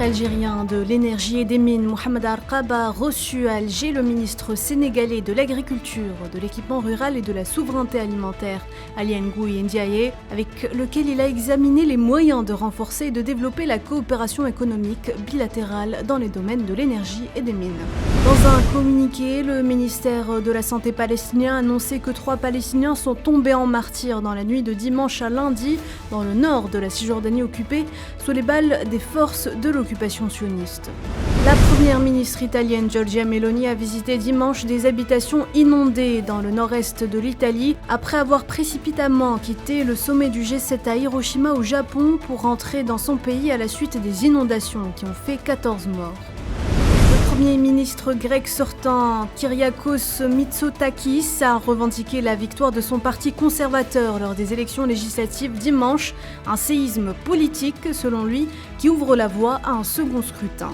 algérien de l'énergie et des mines, Mohamed Arqab, a reçu à Alger le ministre sénégalais de l'agriculture, de l'équipement rural et de la souveraineté alimentaire, Ali Ngouille Ndiaye, avec lequel il a examiné les moyens de renforcer et de développer la coopération économique bilatérale dans les domaines de l'énergie et des mines. Dans un communiqué, le ministère de la Santé palestinien a annoncé que 3 Palestiniens sont tombés en martyrs dans la nuit de dimanche à lundi dans le nord de la Cisjordanie occupée sous les balles des forces de l'occupation sioniste. La première ministre italienne Giorgia Meloni a visité dimanche des habitations inondées dans le nord-est de l'Italie après avoir précipitamment quitté le sommet du G7 à Hiroshima au Japon pour rentrer dans son pays à la suite des inondations qui ont fait 14 morts. Le Premier ministre grec sortant, Kyriakos Mitsotakis, a revendiqué la victoire de son parti conservateur lors des élections législatives dimanche, un séisme politique, selon lui, qui ouvre la voie à un second scrutin.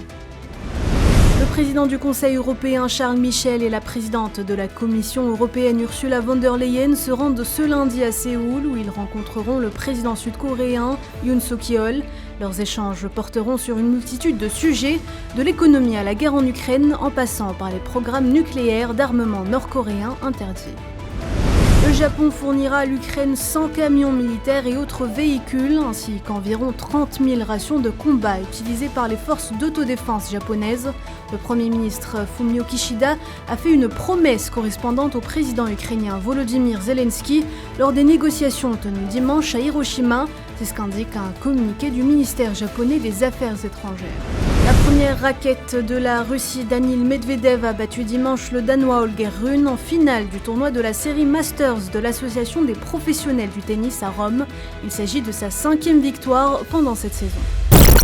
Le président du Conseil européen Charles Michel et la présidente de la Commission européenne Ursula von der Leyen se rendent ce lundi à Séoul où ils rencontreront le président sud-coréen Yoon Suk-yeol. Leurs échanges porteront sur une multitude de sujets, de l'économie à la guerre en Ukraine en passant par les programmes nucléaires d'armement nord-coréen interdits. Le Japon fournira à l'Ukraine 100 camions militaires et autres véhicules, ainsi qu'environ 30 000 rations de combat utilisées par les forces d'autodéfense japonaises. Le Premier ministre Fumio Kishida a fait une promesse correspondante au président ukrainien Volodymyr Zelensky lors des négociations tenues dimanche à Hiroshima. C'est ce qu'indique un communiqué du ministère japonais des Affaires étrangères. La première raquette de la Russie, Daniil Medvedev, a battu dimanche le Danois Holger Rune en finale du tournoi de la série Masters de l'Association des professionnels du tennis à Rome. Il s'agit de sa 5e victoire pendant cette saison.